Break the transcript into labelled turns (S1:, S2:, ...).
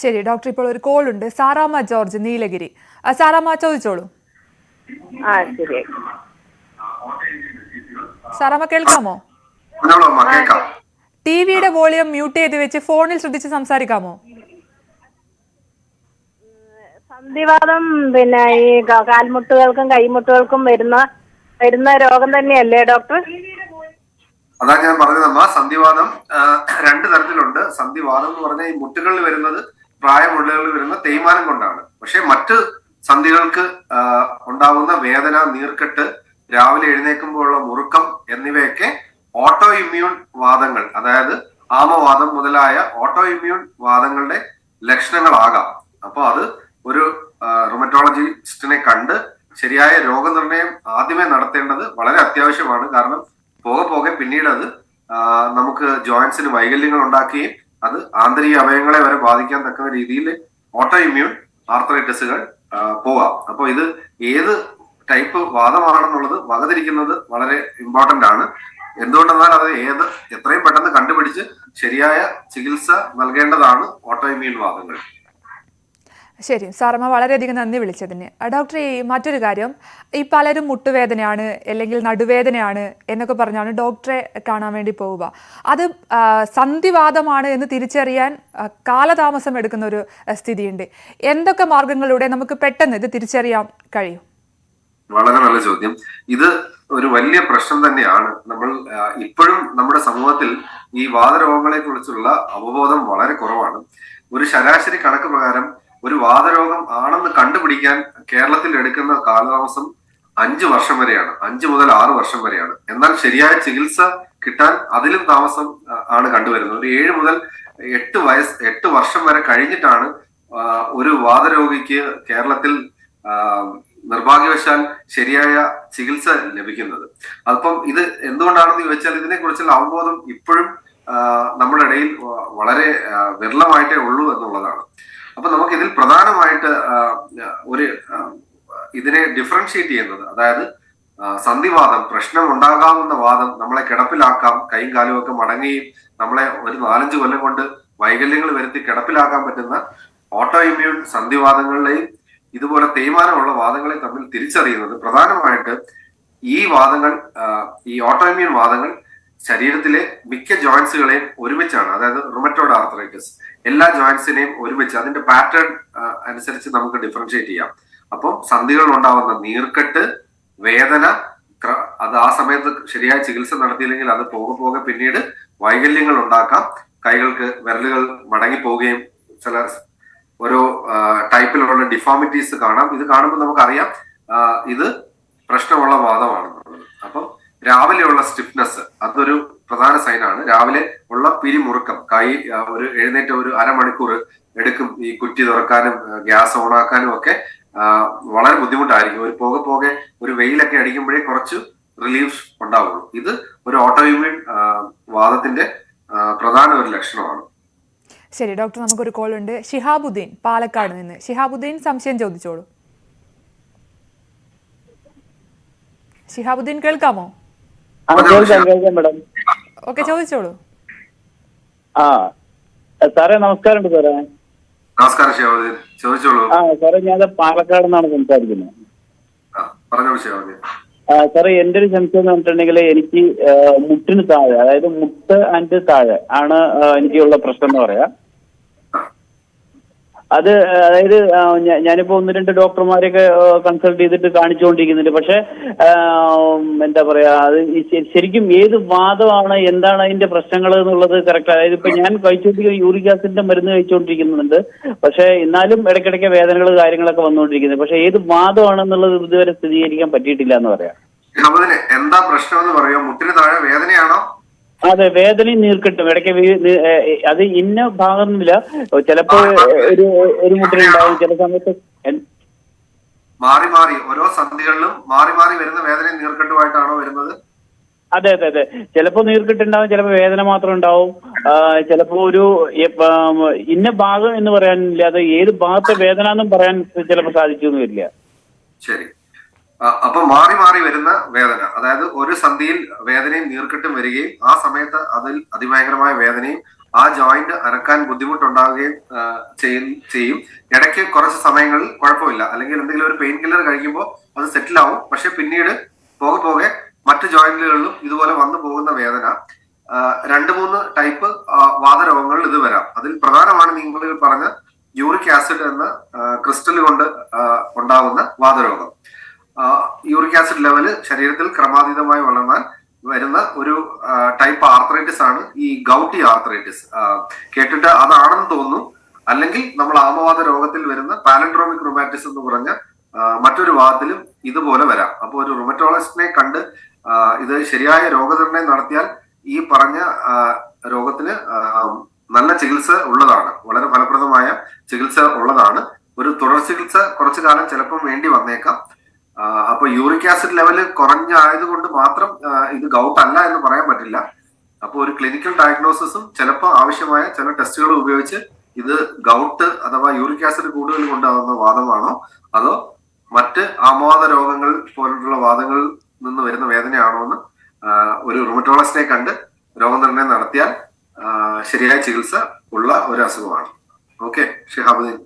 S1: ശരി ഡോക്ടർ, ഇപ്പോൾ ഒരു കോൾ ഉണ്ട്. സാറാമ്മ ജോർജ്, നീലഗിരി. സാറാമ്മ ചോദിച്ചോളൂ.
S2: ശരി.
S1: സാറാമ്മ കേൾക്കാമോ? ടിവിയുടെ വോളിയം മ്യൂട്ട് ചെയ്ത് വെച്ച് ഫോണിൽ ശ്രദ്ധിച്ച് സംസാരിക്കാമോ?
S2: സന്ധിവാതം പിന്നെ ഈ കാൽമുട്ടുകൾക്കും കൈമുട്ടുകൾക്കും വരുന്ന രോഗം തന്നെയല്ലേ ഡോക്ടർ?
S3: അതാ ഞാൻ പറഞ്ഞതമ്മ. സന്ധിവാതം രണ്ട് തരത്തിലുണ്ട്. സന്ധിവാതം എന്ന് പറഞ്ഞാൽ ഈ മുട്ടുകളിൽ വരുന്നത് പ്രായമുള്ളവരിൽ വരുന്ന തേയ്മാനം കൊണ്ടാണ്. പക്ഷെ മറ്റ് സന്ധികൾക്ക് ഉണ്ടാകുന്ന വേദന, നീർക്കെട്ട്, രാവിലെ എഴുന്നേൽക്കുമ്പോഴുള്ള മുറുക്കം എന്നിവയൊക്കെ ഓട്ടോ ഇമ്മ്യൂൺ വാദങ്ങൾ, അതായത് ആമവാദം മുതലായ ഓട്ടോ ഇമ്മ്യൂൺ വാദങ്ങളുടെ ലക്ഷണങ്ങളാകാം. അപ്പൊ അത് ഒരു റുമറ്റോളജിസ്റ്റിനെ കണ്ട് ശരിയായ രോഗനിർണയം ആദ്യമേ നടത്തേണ്ടത് വളരെ അത്യാവശ്യമാണ്. കാരണം പോകെ പിന്നീട് അത് നമുക്ക് ജോയിന്റ്സിന് വൈകല്യങ്ങൾ ഉണ്ടാക്കുകയും അത് ആന്തരിക അവയവങ്ങളെ വരെ ബാധിക്കാൻ തക്ക രീതിയിൽ ഓട്ടോ ഇമ്മ്യൂൺ ആർത്രൈറ്റിസുകൾ പോവാം. അപ്പോൾ ഇത് ഏത് ടൈപ്പ് വാദമാണെന്നുള്ളത് വകതിരിക്കുന്നത് വളരെ ഇമ്പോർട്ടന്റ് ആണ്. എന്തുകൊണ്ടെന്നാൽ അത് എത്രയും പെട്ടെന്ന് കണ്ടുപിടിച്ച് ശരിയായ ചികിത്സ നൽകേണ്ടതാണ് ഓട്ടോ ഇമ്മ്യൂൺ വാദങ്ങൾ.
S1: ശരി സാറമ്മ, വളരെയധികം നന്ദി വിളിച്ചതിന്. ഡോക്ടർ, ഈ മറ്റൊരു കാര്യം, ഈ പലരും മുട്ടുവേദനയാണ് അല്ലെങ്കിൽ നടുവേദനയാണ് എന്നൊക്കെ പറഞ്ഞാണ് ഡോക്ടറെ കാണാൻ വേണ്ടി പോവുക. അത് സന്ധിവാതമാണ് എന്ന് തിരിച്ചറിയാൻ കാലതാമസം എടുക്കുന്ന ഒരു സ്ഥിതിയുണ്ട്. എന്തൊക്കെ മാർഗങ്ങളിലൂടെ നമുക്ക് പെട്ടെന്ന് ഇത് തിരിച്ചറിയാൻ കഴിയും?
S3: വളരെ നല്ല ചോദ്യം. ഇത് ഒരു വലിയ പ്രശ്നം തന്നെയാണ്. നമ്മൾ ഇപ്പോഴും നമ്മുടെ സമൂഹത്തിൽ ഈ വാതരോഗങ്ങളെ കുറിച്ചുള്ള അവബോധം വളരെ കുറവാണ്. ഒരു ശരാശരി കണക്ക് പ്രകാരം ഒരു വാതരോഗം ആണെന്ന് കണ്ടുപിടിക്കാൻ കേരളത്തിൽ എടുക്കുന്ന കാലതാമസം 5 വർഷം വരെയാണ്. 5 മുതൽ 6 വർഷം വരെയാണ്. എന്നാൽ ശരിയായ ചികിത്സ കിട്ടാൻ അതിലും താമസം ആണ് കണ്ടുവരുന്നത്. ഒരു 7 മുതൽ 8 വർഷം വരെ കഴിഞ്ഞിട്ടാണ് ഒരു വാതരോഗിക്ക് കേരളത്തിൽ നിർഭാഗ്യവശാൽ ശരിയായ ചികിത്സ ലഭിക്കുന്നത്. അപ്പം ഇത് എന്തുകൊണ്ടാണെന്ന് ചോദിച്ചാൽ ഇതിനെ കുറിച്ചുള്ള അവബോധം ഇപ്പോഴും നമ്മുടെ ഇടയിൽ വളരെ വിരളമായിട്ടേ ഉള്ളൂ എന്നുള്ളതാണ്. അപ്പൊ നമുക്ക് ഇതിൽ പ്രധാനമായിട്ട് ഇതിനെ ഡിഫറൻഷിയേറ്റ് ചെയ്യുന്നത്, അതായത് സന്ധിവാദം, പ്രശ്നം ഉണ്ടാകാവുന്ന വാദം, നമ്മളെ കിടപ്പിലാക്കാം, കൈയും കാലും ഒക്കെ മടങ്ങുകയും നമ്മളെ ഒരു 4-5 കൊല്ലം കൊണ്ട് വൈകല്യങ്ങൾ വരുത്തി കിടപ്പിലാക്കാൻ പറ്റുന്ന ഓട്ടോ ഇമ്മ്യൂൺ സന്ധിവാദങ്ങളിലെയും ഇതുപോലെ തേയ്മാനമുള്ള വാദങ്ങളെ തമ്മിൽ തിരിച്ചറിയുന്നത് പ്രധാനമായിട്ട് ഈ വാദങ്ങൾ, ഈ ഓട്ടോ ഇമ്മ്യൂൺ വാദങ്ങൾ ശരീരത്തിലെ മിക്ക ജോയിന്റ്സുകളെയും ഒരുമിച്ചാണ്. അതായത് റുമറ്റോയ്ഡ് ആർത്രൈറ്റിസ് എല്ലാ ജോയിന്റ്സിനെയും ഒരുമിച്ച് അതിന്റെ പാറ്റേൺ അനുസരിച്ച് നമുക്ക് ഡിഫറൻഷിയേറ്റ് ചെയ്യാം. അപ്പം സന്ധികളിൽ ഉണ്ടാവുന്ന നീർക്കെട്ട്, വേദന, അത് ആ സമയത്ത് ശരിയായ ചികിത്സ നടത്തിയില്ലെങ്കിൽ അത് പോകെ പിന്നീട് വൈകല്യങ്ങൾ ഉണ്ടാക്കാം. കൈകൾക്ക് വിരലുകൾ മടങ്ങിപ്പോവുകയും ചില ഓരോ ടൈപ്പിലുള്ള ഡിഫോമിറ്റീസ് കാണാം. ഇത് കാണുമ്പോൾ നമുക്കറിയാം ഇത് പ്രശ്നമുള്ള വാദമാണെന്നുള്ളത്. അപ്പം രാവിലെയുള്ള സ്റ്റിഫ്നെസ് അതൊരു പ്രധാന സൈനാണ്. രാവിലെ ഉള്ള പിരിമുറുക്കം, കൈ ഒരു എഴുന്നേറ്റ് ഒരു അരമണിക്കൂർ എടുക്കും ഈ കുറ്റി തുറക്കാനും ഗ്യാസ് ഓണാക്കാനും ഒക്കെ വളരെ ബുദ്ധിമുട്ടായിരിക്കും. ഒരു പോകെ ഒരു വെയിലൊക്കെ അടിക്കുമ്പോഴേ കുറച്ച് റിലീഫ് ഉണ്ടാവുള്ളൂ. ഇത് ഒരു ഓട്ടോ ഇമ്മ്യൂൺ വാദത്തിന്റെ പ്രധാന ഒരു ലക്ഷണമാണ്.
S1: ശരി ഡോക്ടർ, നമുക്കൊരു കോൾ ഉണ്ട്. ഷിഹാബുദ്ദീൻ, പാലക്കാട് നിന്ന്. ഷിഹാബുദ്ദീൻ, സംശയം ചോദിച്ചോളൂ. ഷിഹാബുദ്ദീൻ കേൾക്കാമോ? ഓക്കെ, ചോദിച്ചോളൂ.
S4: സാറേ നമസ്കാരം. സാറേ
S3: നമസ്കാരം ഷിഹാബുദ്ദീൻ, ചോദിച്ചോളൂ.
S4: സാറേ ഞാൻ പാലക്കാട് നിന്നാണ് സംസാരിക്കുന്നത്. സാറേ എന്റെ ഒരു സംശയം എന്ന് പറഞ്ഞിട്ടുണ്ടെങ്കിൽ എനിക്ക് മുട്ടിന് താഴെ, അതായത് മുട്ട് ആൻഡ് താഴെ ആണ് എനിക്കുള്ള പ്രശ്നം എന്ന് പറയാം. അത് അതായത് ഞാനിപ്പോ 1-2 ഡോക്ടർമാരെയൊക്കെ കൺസൾട്ട് ചെയ്തിട്ട് കാണിച്ചുകൊണ്ടിരിക്കുന്നുണ്ട്. പക്ഷെ എന്താ പറയാ, അത് ശരിക്കും ഏത് വാദമാണ്, എന്താണ് അതിന്റെ പ്രശ്നങ്ങൾ എന്നുള്ളത് കറക്റ്റ്. അതായത് ഇപ്പൊ ഞാൻ കഴിച്ചുകൊണ്ടിരിക്കുന്ന യൂറിക് ആസിഡിന്റെ മരുന്ന് കഴിച്ചുകൊണ്ടിരിക്കുന്നുണ്ട്. പക്ഷെ എന്നാലും ഇടയ്ക്കിടയ്ക്ക് വേദനകൾ കാര്യങ്ങളൊക്കെ വന്നുകൊണ്ടിരിക്കുന്നത്. പക്ഷെ ഏത് വാദമാണെന്നുള്ളത് ഇതുവരെ സ്ഥിരീകരിക്കാൻ പറ്റിയിട്ടില്ല എന്ന് പറയാം.
S3: എന്താ പ്രശ്നം എന്ന് പറയാം? മുട്ടിന് താഴെ വേദനയാണോ?
S4: അതെ, വേദനയും നീർക്കെട്ടും ഇടയ്ക്ക്. അത് ഇന്ന ഭാഗമൊന്നുമില്ല, ചിലപ്പോ ഒരു മുട്ടിലുണ്ടാവും, ചില സമയത്ത്
S3: മാറി ഓരോ സന്ധികളിലും മാറി വരുന്ന വേദനയും നീർക്കെട്ടുമായിട്ടാണോ വരുന്നത്?
S4: അതെ, ചിലപ്പോ നീർക്കെട്ടുണ്ടാവും, ചിലപ്പോ വേദന മാത്രം ഉണ്ടാവും. ചിലപ്പോ ഒരു ഇന്ന ഭാഗം എന്ന് പറയാനില്ല, അത് ഏത് ഭാഗത്തെ വേദന എന്നും പറയാൻ ചിലപ്പോ സാധിച്ചൊന്നും വരില്ല.
S3: ശരി. അപ്പൊ മാറി വരുന്ന വേദന, അതായത് ഒരു സന്ധിയിൽ വേദനയും നീർക്കെട്ടും വരികയും ആ സമയത്ത് അതിൽ അതിഭയങ്കരമായ വേദനയും ആ ജോയിന്റ് അനക്കാൻ ബുദ്ധിമുട്ടുണ്ടാവുകയും ചെയ്യും. ഇടയ്ക്ക് കുറച്ച് സമയങ്ങളിൽ കുഴപ്പമില്ല, അല്ലെങ്കിൽ എന്തെങ്കിലും ഒരു പെയിൻ കില്ലർ കഴിക്കുമ്പോൾ അത് സെറ്റിൽ ആവും. പക്ഷെ പിന്നീട് പോകെ പോകെ മറ്റു ജോയിന്റുകളിലും ഇതുപോലെ വന്നു പോകുന്ന വേദന. 2-3 ടൈപ്പ് വാതരോഗങ്ങളിൽ ഇത് വരാം. അതിൽ പ്രധാനമാണ് നിങ്ങൾ പറഞ്ഞ യൂറിക് ആസിഡ് എന്ന ക്രിസ്റ്റൽ കൊണ്ട് ഉണ്ടാകുന്ന വാതരോഗം. യൂറിക് ആസിഡ് ലെവല് ശരീരത്തിൽ ക്രമാതീതമായി വളർന്നാൽ വരുന്ന ഒരു ടൈപ്പ് ആർത്രൈറ്റിസ് ആണ് ഈ ഗൗട്ടി ആർത്രൈറ്റിസ്. കേട്ടിട്ട് അതാണെന്ന് തോന്നുന്നു. അല്ലെങ്കിൽ നമ്മൾ ആമവാദ രോഗത്തിൽ വരുന്ന പാലൻഡ്രോമിക് റുമാറ്റിസ് എന്ന് പറഞ്ഞ മറ്റൊരു വാദത്തിലും ഇതുപോലെ വരാം. അപ്പോൾ ഒരു റുമറ്റോളജിസ്റ്റിനെ കണ്ട് ഇത് ശരിയായ രോഗനിർണയം നടത്തിയാൽ ഈ പറഞ്ഞ രോഗത്തിന് നല്ല ചികിത്സ ഉള്ളതാണ്, വളരെ ഫലപ്രദമായ ചികിത്സ ഉള്ളതാണ്. ഒരു തുടർ ചികിത്സ കുറച്ചു കാലം ചിലപ്പം വേണ്ടി വന്നേക്കാം. അപ്പൊ യൂറിക് ആസിഡ് ലെവല് കുറഞ്ഞായതുകൊണ്ട് മാത്രം ഇത് ഗൗട്ട് അല്ല എന്ന് പറയാൻ പറ്റില്ല. അപ്പോൾ ഒരു ക്ലിനിക്കൽ ഡയഗ്നോസിസും ചിലപ്പോൾ ആവശ്യമായ ചില ടെസ്റ്റുകൾ ഉപയോഗിച്ച് ഇത് ഗൗട്ട് അഥവാ യൂറിക് ആസിഡ് കൂടുതൽ കൊണ്ടാകുന്ന വാദമാണോ അതോ മറ്റ് ആമവാദ രോഗങ്ങൾ പോലുള്ള വാദങ്ങളിൽ നിന്ന് വരുന്ന വേദനയാണോ എന്ന് ഒരു റുമറ്റോളജിസ്റ്റിനെ കണ്ട് രോഗനിർണയം നടത്തിയാൽ ശരിയായ ചികിത്സ ഉള്ള ഒരു അസുഖമാണ്. ഓക്കെ ഷിഹാബുദ്ദീൻ.